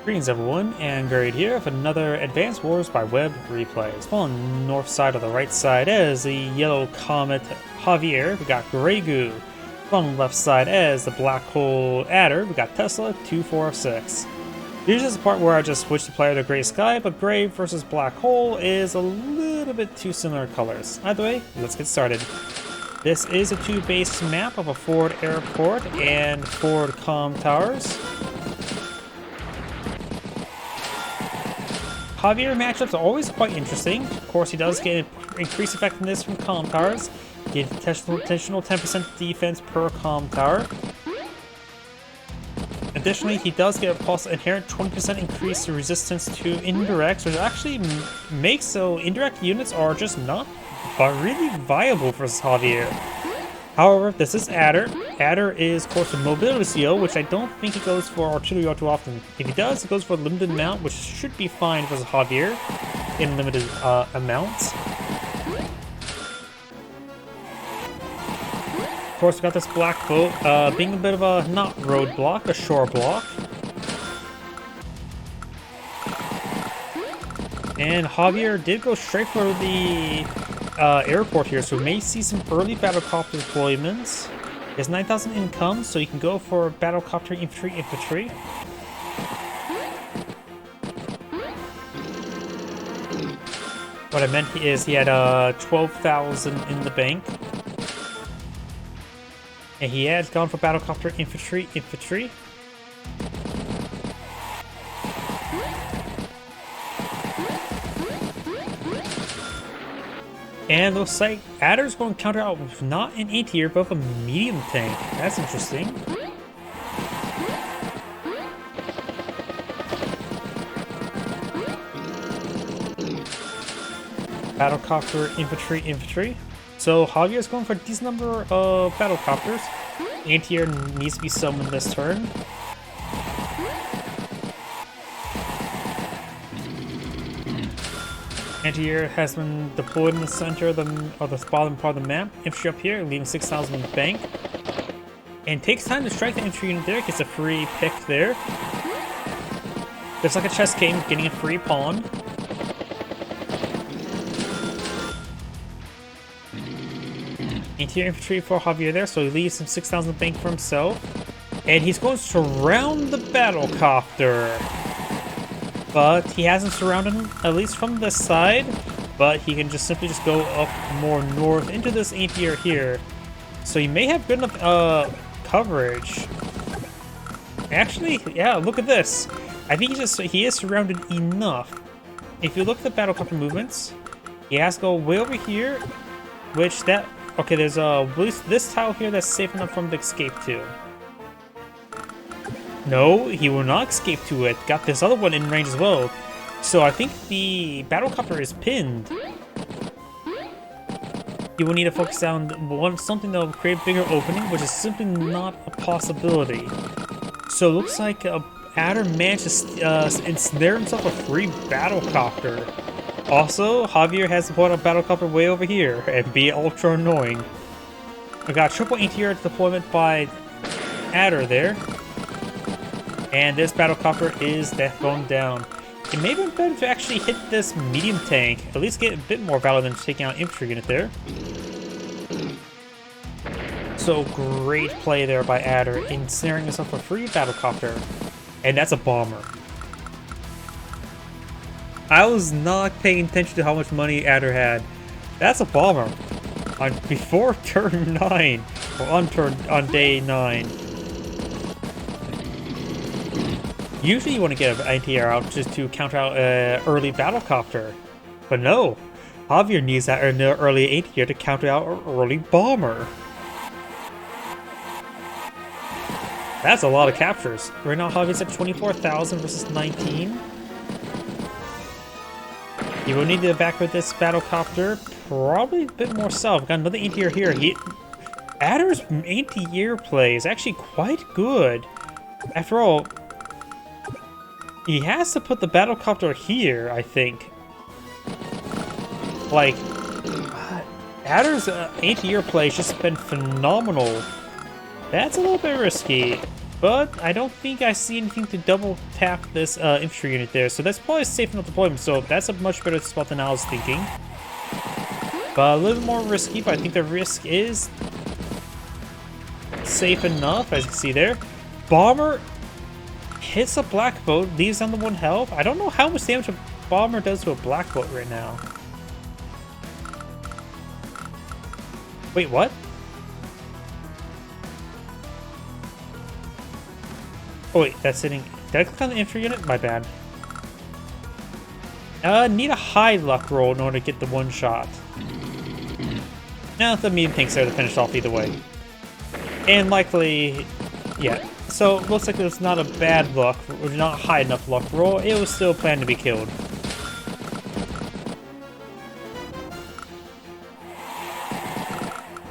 Greetings everyone, and Gray here with another Advanced Wars by Web replay. It's on the north side of the right side as the yellow comet Javier. We got GrayGoo. On the left side as the black hole adder. We got tesla246. Here's just the part where I just switched the player to gray sky, but gray versus black hole is a little bit too similar colors. Either way, let's get started. This is a 2-base map of a Ford airport and Ford comm towers. Javier matchups are always quite interesting. Of course, he does get increased effectiveness from comm towers. Get additional 10% defense per comm tower. Additionally, he does get a plus inherent 20% increase resistance to indirects, which actually makes so indirect units are just not really viable versus Javier. However, this is Adder. Adder is, of course, a mobility seal, which I don't think he goes for artillery all too often. If he does, he goes for a limited amount, which should be fine versus Javier in limited amounts. Of course, we got this black boat being a bit of a not roadblock, a shore block. And Javier did go straight for the airport here, so we may see some early battlecopter deployments. He has 9,000 income, so you can go for battlecopter infantry. What I meant is he had 12,000 in the bank. And he has gone for battlecopter infantry. And looks like Adder's going to counter out with not an A tier, but with a medium tank. That's interesting. Battlecopter infantry. So Javier's going for a decent number of battlecopters. Anti-air needs to be summoned this turn. Anti-air has been deployed in the center of the bottom part of the map. Infantry up here, leaving 6,000 in the bank. And takes time to strike the infantry unit there, gets a free pick there. Just like a chess game, getting a free pawn. Anti-air infantry for Javier there, so he leaves some 6,000 in the bank for himself. And he's going to surround the battlecopter. But he hasn't surrounded him, at least from this side. But he can just simply go up more north into this anti-air here. So he may have good enough coverage. Actually, yeah, look at this. I think he is surrounded enough. If you look at the battlecopter movements, he has to go way over here, which that okay. There's this tile here that's safe enough for him to escape to. No, he will not escape to it. Got this other one in range as well. So I think the battlecopter is pinned. You will need to focus on something that will create a bigger opening, which is simply not a possibility. So it looks like Adder managed to ensnare himself a free battlecopter. Also, Javier has to put a battlecopter way over here and be ultra annoying. We got triple anti-air deployment by Adder there. And this battlecopter is going down. It may have been better to actually hit this medium tank. At least get a bit more valor than taking out an infantry unit there. So great play there by Adder, ensnaring himself a free battlecopter. And that's a bomber. I was not paying attention to how much money Adder had. That's a bomber. Before turn 9. Or on day 9. Usually you want to get an anti-air out just to counter out an early battlecopter. But no, Javier needs that early anti-air to counter out an early bomber. That's a lot of captures. Right now Javier's at 24,000 versus 19. You will need to back with this battlecopter probably a bit more south. Got another anti-air here. Adder's anti-air play is actually quite good. After all, he has to put the battlecopter here, I think. Like, Adder's anti-air play has just been phenomenal. That's a little bit risky. but I don't think I see anything to double tap this infantry unit there, so that's probably a safe enough deployment, so that's a much better spot than I was thinking. But a little more risky, but I think the risk is safe enough, as you can see there. Bomber hits a black boat, leaves down to 1 health. I don't know how much damage a bomber does to a black boat right now. Wait, what? Oh wait, that's hitting. Did I click on the infantry unit? My bad. Need a high luck roll in order to get the 1 shot. Now the medium tank's there to finish off either way. And likely, yeah. So looks like it's not a bad luck, or not a high enough luck roll. It was still planned to be killed.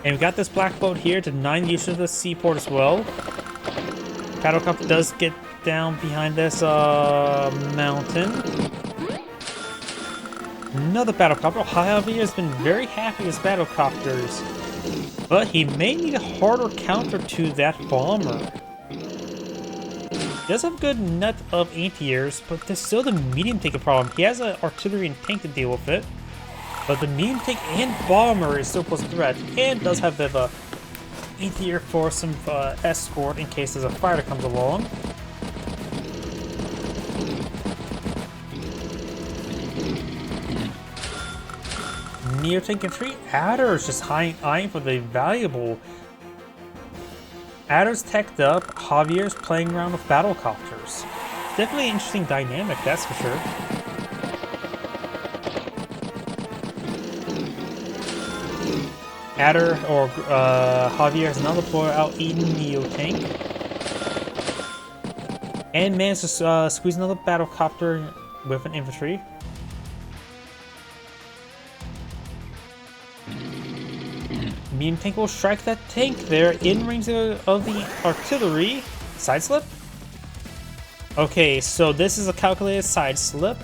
And we got this black boat here to 9 use of the seaport as well. Battlecopter does get down behind this mountain. Another battlecopter. Javier has been very happy with battlecopters, but he may need a harder counter to that bomber. He does have a good net of anti-airs, but there's still the medium tank a problem. He has an artillery and tank to deal with it, but the medium tank and bomber is still close to threat, and does have the anti-air for some escort in case there's a fighter comes along. Neo tank infantry. Adder is just eyeing for the valuable. Adder's teched up. Javier's playing around with battlecopters. Definitely an interesting dynamic, that's for sure. Adder or Javier has now deployed out Eden Neo tank. And managed to squeeze another battlecopter with an infantry. Medium tank will strike that tank there in range of the artillery. Side slip? Okay, so this is a calculated side slip.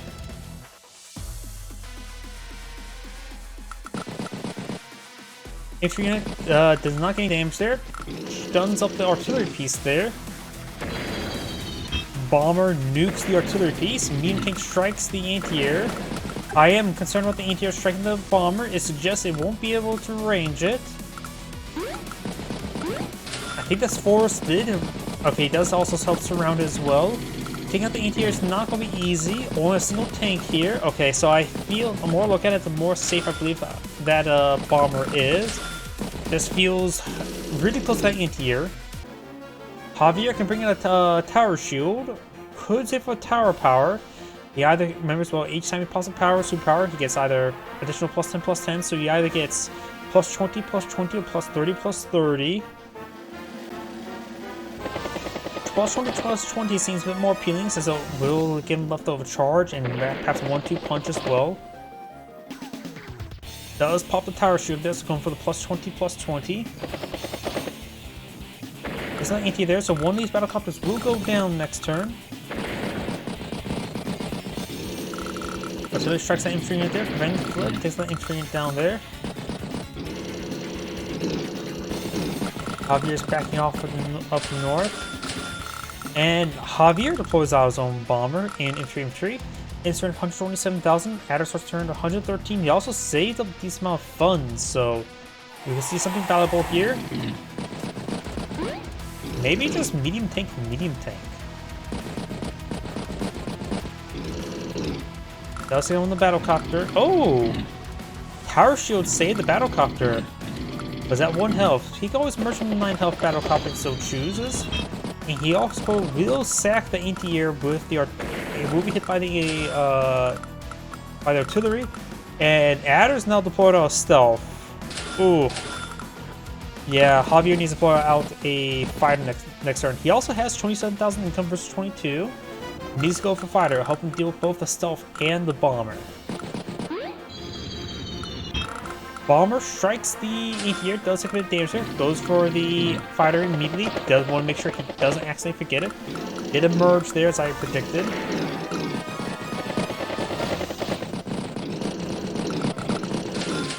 Infantry unit does not get any damage there. Stuns up the artillery piece there. Bomber nukes the artillery piece. Medium tank strikes the anti-air. I am concerned about the anti-air striking the bomber. It suggests it won't be able to range it. I think that's forested. Okay, it does also help surround it as well. Taking out the anti-air is not going to be easy. Only a single tank here. Okay, so I feel the more I look at it, the more safe I believe that bomber is. This feels really close to that anti-air. Javier can bring in a tower shield. Could save for tower power. He either remembers, well, each time he passes power, superpower, he gets either additional +10/+10. So he either gets +20/20 or +30/30. +20/20 seems a bit more appealing, since it will give him leftover charge and perhaps 1-2 punch as well. Does pop the tower shield there, so going for the +20/20. There's not anti there, so one of these battlecopters will go down next turn. Artillery strikes that infantry unit there, preventing the flip, takes that infantry unit down there. Javier's backing off up north. And Javier deploys out his own bomber and infantry. Insert 127,000. Adder starts turn to 113. He also saved a decent amount of funds, so we can see something valuable here. Maybe just medium tank, medium tank. Does he own the battlecopter? Oh! Tower shield saved the battlecopter. Was at 1 health. He can always merge from the 9 health battlecopter if so chooses. And he also will sack the anti-air with the it will be hit by the artillery. And Adder's now deployed out stealth. Ooh. Yeah, Javier needs to deploy out a fighter next turn. He also has 27,000 income versus 22. Needs to go for fighter, help him deal with both the stealth and the bomber. Bomber strikes the anti-air, does take a bit of damage there, goes for the fighter immediately, does want to make sure he doesn't accidentally forget it. Did emerge there as I predicted.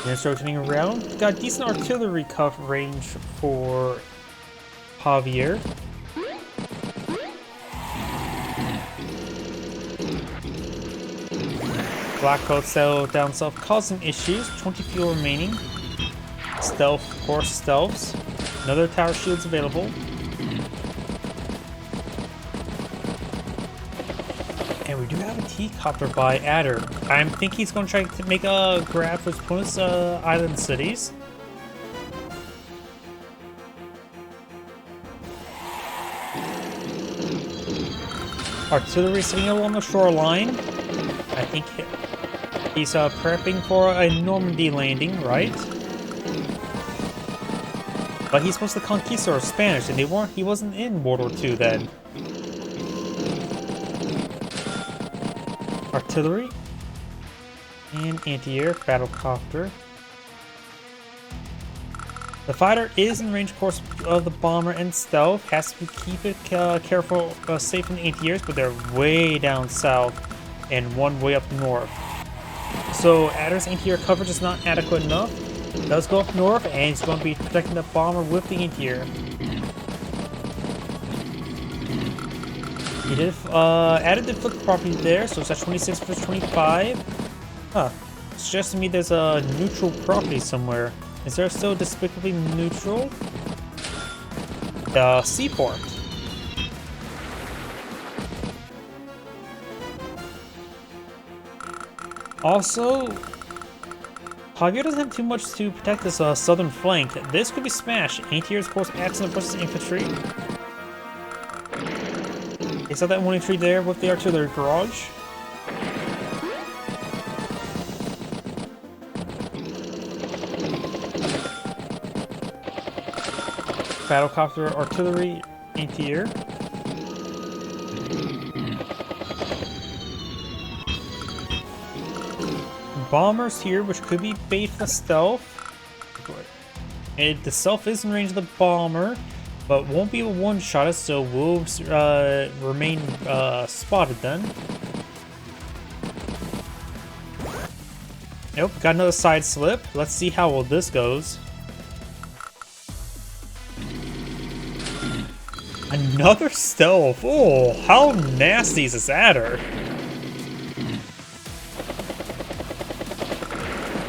And it's rotating around. Got decent artillery range for Javier. Black boat settle down south, causing issues. 20 fuel remaining. Stealth, of course, stealths. Another tower shield's available. And we do have a T-copter by Adder. I think he's going to try to make a grab for his opponent's island cities. Artillery sitting along the shoreline. I think he's prepping for a Normandy landing, right? But he's supposed to conquistador Spanish, and he wasn't in World War II then. Artillery and anti-air battlecopter. The fighter is in range, of course, of the bomber and stealth. Has to keep it careful, safe in the anti-airs, but they're way down south and one way up north. So Adder's anti-air coverage is not adequate enough. It does go up north, and he's going to be protecting the bomber with the anti-air. He did added the flip property there, so it's at 26 versus 25. Huh. Suggests to me there's a neutral property somewhere. Is there still despicably neutral? The seaport. Also, Javier doesn't have too much to protect this southern flank. This could be smashed. Anti-airs, of course, accent versus infantry. They saw that one infantry there with the artillery barrage. Battlecopter, artillery, anti-air. Bombers here, which could be bait for stealth. And the stealth is in range of the bomber, but won't be able to one-shot it, so will remain spotted then. Nope, got another side slip. Let's see how well this goes. Another stealth. Oh, how nasty is this Adder?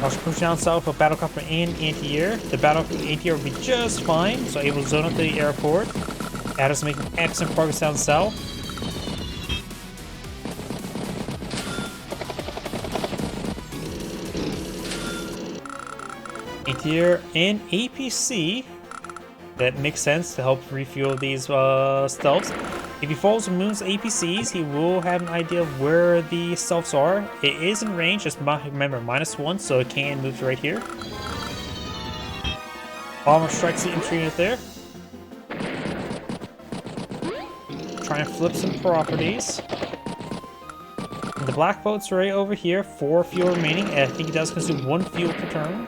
I'll push down south with battlecopter and anti-air. The anti-air will be just fine, so able to zone up to the airport. Adder's making excellent progress down south. Anti-air and APC. That makes sense to help refuel these stealths. If he follows and moves APCs, he will have an idea of where the stealths are. It is in range, just remember, -1, so it can move right here. Bomber strikes the infantry unit there. Try and flip some properties. And the black boat's right over here, 4 fuel remaining, and I think he does consume 1 fuel per turn.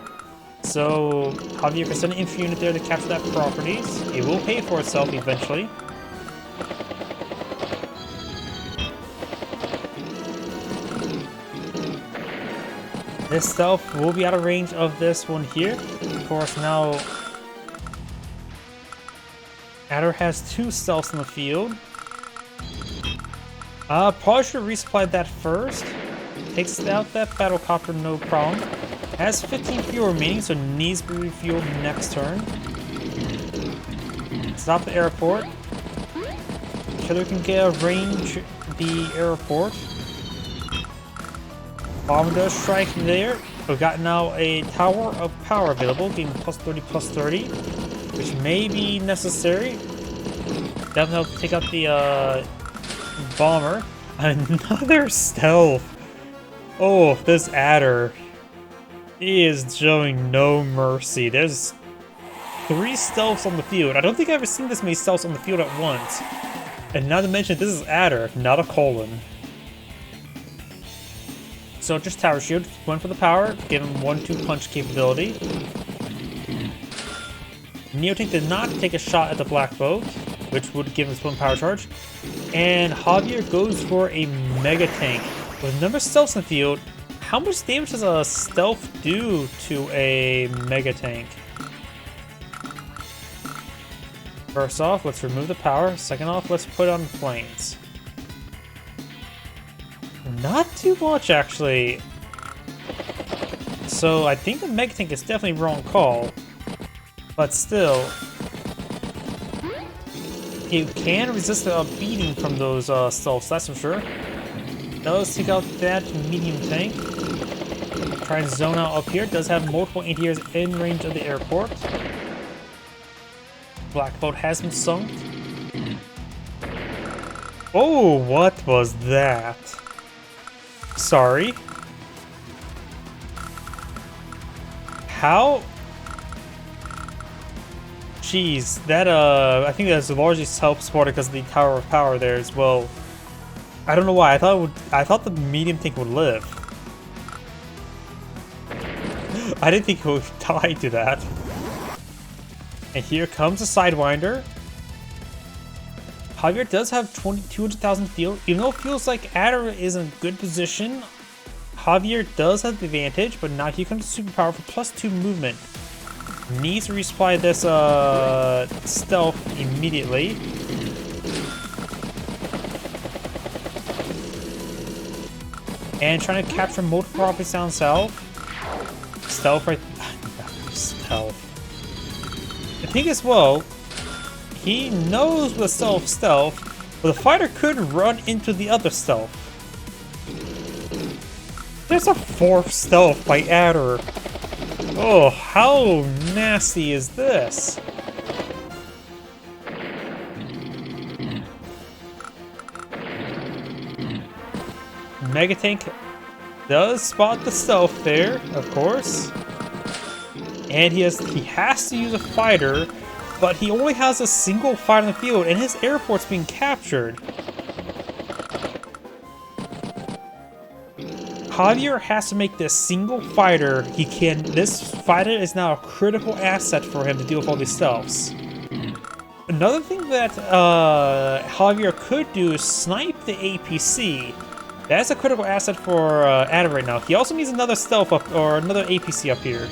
So Javier can send an infantry unit there to capture that properties. It will pay for itself eventually. This stealth will be out of range of this one here. Of course, now Adder has 2 stealths in the field. Probably should have resupplied that first. Takes out that battlecopter, no problem. Has 15 fuel remaining, so needs to be refueled next turn. Stop the airport. Killer can get range the airport. Bomber does strike there. We've got now a tower of power available, being +30/+30, which may be necessary. Definitely help take out the bomber. Another stealth. Oh, this Adder. He is showing no mercy. There's 3 stealths on the field. I don't think I've ever seen this many stealths on the field at once. And not to mention, this is Adder, not a colon. So just tower shield, went for the power, give him 1-2 punch capability. Neotank did not take a shot at the black boat, which would give him his one power charge. And Javier goes for a mega tank. With a number of stealths in the field, how much damage does a stealth do to a mega tank? First off, let's remove the power. Second off, let's put on planes. Not too much, actually. So I think the Mega Tank is definitely a wrong call. But still, you can resist a beating from those stealths, that's for sure. Now let's take out that medium tank. Try and zone out up here. Does have multiple anti-airs in range of the airport. Black boat has been sunk. Oh, what was that? Sorry. How? Jeez, that I think that's largely self-supported because of the Tower of Power there as well. I don't know why. I thought the medium tank would live. I didn't think it would die to that. And here comes a Sidewinder. Javier does have 200,000 field. Even though it feels like Adder is in a good position, Javier does have the advantage, but now here comes the superpower for +2 movement. Needs to resupply this stealth immediately. And trying to capture multiple properties down south. Stealth right. Stealth. I think as well, he knows the stealth, but the fighter could run into the other stealth. There's a 4th stealth by Adder. Oh, how nasty is this? Mega Tank does spot the stealth there, of course. And he has to use a fighter, but he only has a single fighter in the field, and his airport's being captured. Javier has to make this single fighter he can. This fighter is now a critical asset for him to deal with all these stealths. Another thing that Javier could do is snipe the APC. That's a critical asset for Adam right now. He also needs another stealth up, or another APC up here.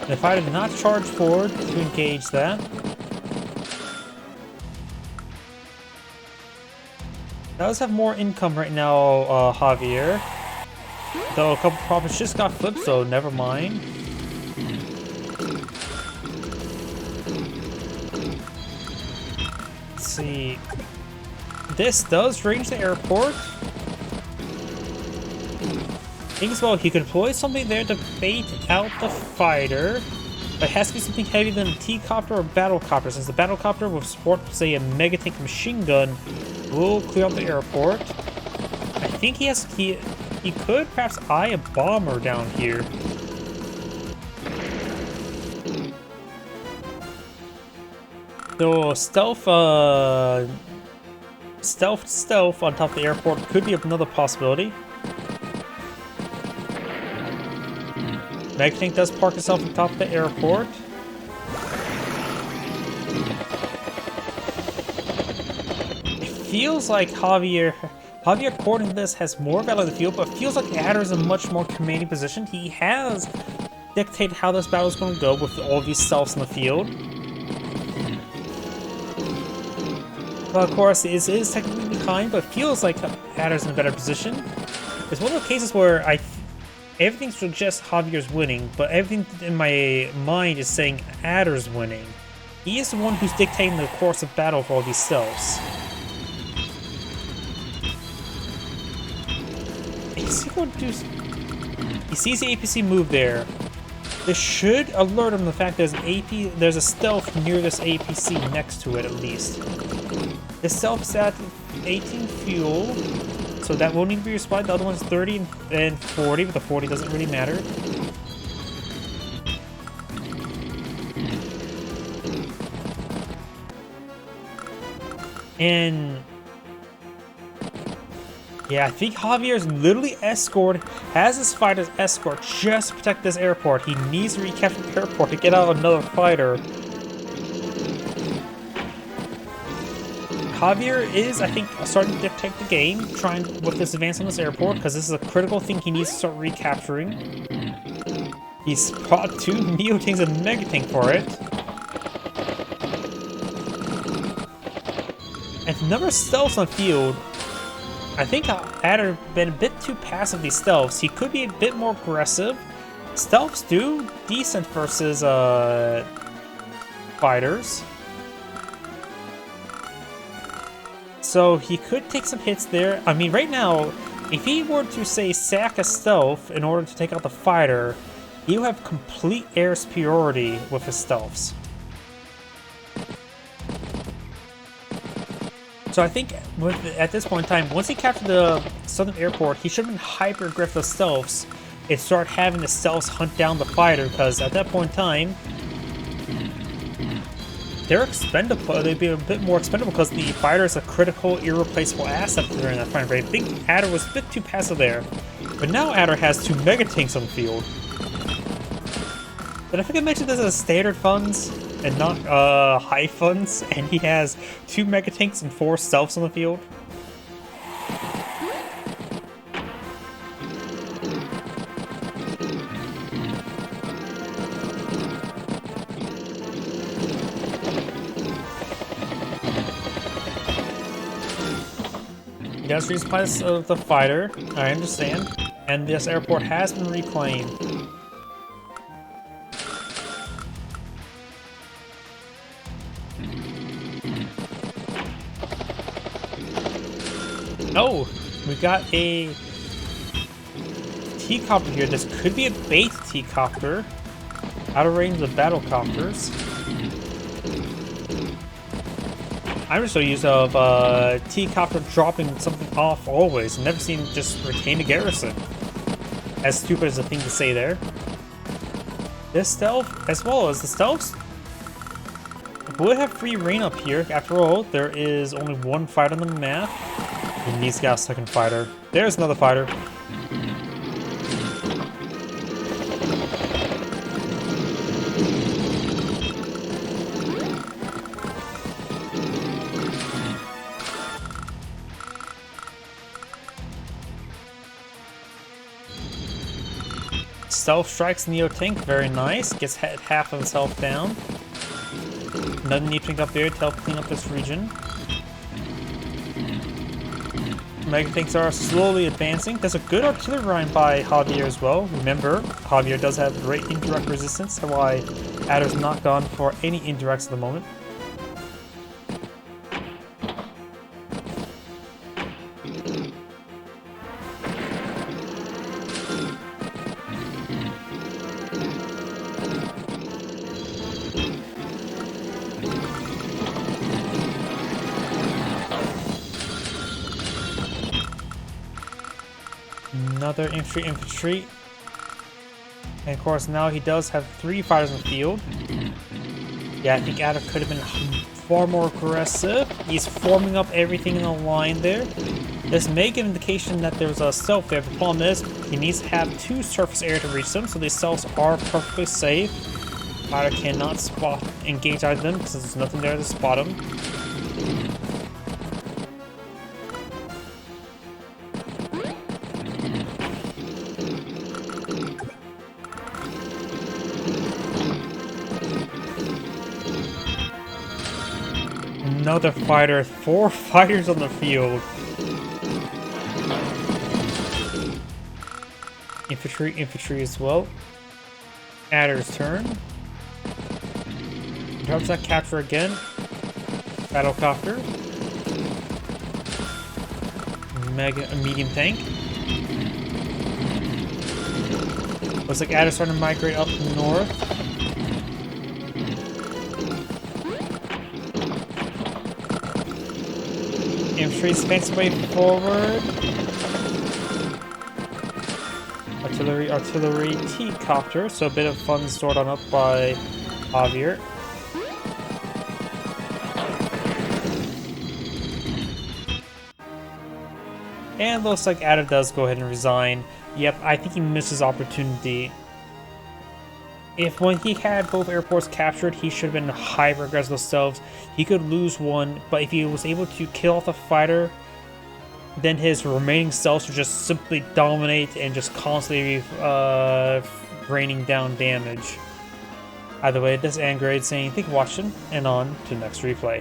The fighter did not charge forward to engage that. Does have more income right now, Javier. Though a couple profits just got flipped, so never mind. Let's see. This does range the airport. I think as well he could employ something there to bait out the fighter. But it has to be something heavier than a T-copter or battle-copter, since the battle-copter will support, say, a Mega Tank machine gun will clear out the airport. I think he could perhaps eye a bomber down here. So stealth on top of the airport could be another possibility. Mega Tank does park itself on top of the airport. It feels like Javier, according to this, has more battle in the field, but it feels like Adder is in a much more commanding position. He has dictated how this battle is going to go with all these stealths in the field. But of course, it is technically behind, but it feels like Adder's in a better position. It's one of the cases where everything suggests Javier's winning, but everything in my mind is saying Adder's winning. He is the one who's dictating the course of battle for all these stealths. Is he going to do... He sees the APC move there. This should alert him to the fact there's a stealth near this APC next to it at least. The stealth is at 18 fuel. So that will need to be resupplied. The other one's 30 and 40, but the 40 doesn't really matter. And yeah, I think Javier's literally has his fighters escort just to protect this airport. He needs to recapture the airport to get out another fighter. Javier is, I think, starting to dictate the game, trying with this advance on this airport, because this is a critical thing he needs to start recapturing. He's brought 2 Neo Tanks and Mega Tank for it. And the number of stealths on the field, I think Adder been a bit too passive these stealths. He could be a bit more aggressive. Stealths do decent versus fighters. So he could take some hits there. I mean, right now, if he were to, say, sack a stealth in order to take out the fighter, he would have complete air superiority with his stealths. So I think at this point in time, once he captured the southern airport, he should have been hyper-aggressive with stealths and start having the stealths hunt down the fighter, because at that point in time, they're expendable. They'd be a bit more expendable because the fighter is a critical, irreplaceable asset during that time frame. I think Adder was a bit too passive there, but now Adder has 2 mega tanks on the field. Did I forget to mention this as standard funds and not high funds? And he has 2 mega tanks and 4 stealths on the field. He does resupply the fighter, I understand, and this airport has been reclaimed. Oh, we got a T-copter here. This could be a bait T-copter, out of range of battle copters. I'm just so used of T-copter dropping something off always. Never seen just retain a garrison. As stupid as a thing to say there. This stealth, as well as the stealths, would have free reign up here. After all, there is only 1 fighter on the map. And he's got a second fighter. There's another fighter. Stealth strikes Neo Tank, very nice. Gets half of his health down. Nothing need to pick up there to help clean up this region. Mega tanks are slowly advancing. There's a good artillery run by Javier as well. Remember, Javier does have great indirect resistance, that's why Adder's not gone for any indirects at the moment. Another infantry. And of course now he does have 3 fighters in the field. Yeah, I think Adder could have been far more aggressive. He's forming up everything in a line there. This may give indication that there's a stealth there. The problem is he needs to have 2 surface air to reach them, so these stealths are perfectly safe. Adder cannot engage either of them because there's nothing there to spot him. Another fighter, 4 fighters on the field. Infantry as well. Adder's turn. Drops that capture again. Battlecopter. Medium tank. Looks like Adder's starting to migrate up north. Infantry's advancing way forward. Artillery T-copter, so a bit of fun stored on up by Javier. And looks like Adder does go ahead and resign. Yep, I think he missed his opportunity. If when he had both airports captured, he should have been hyper aggressive themselves. He could lose one, but if he was able to kill off the fighter, then his remaining stealths would just simply dominate and just constantly raining down damage. Either way, this is Grade saying thank you for watching, and on to the next replay.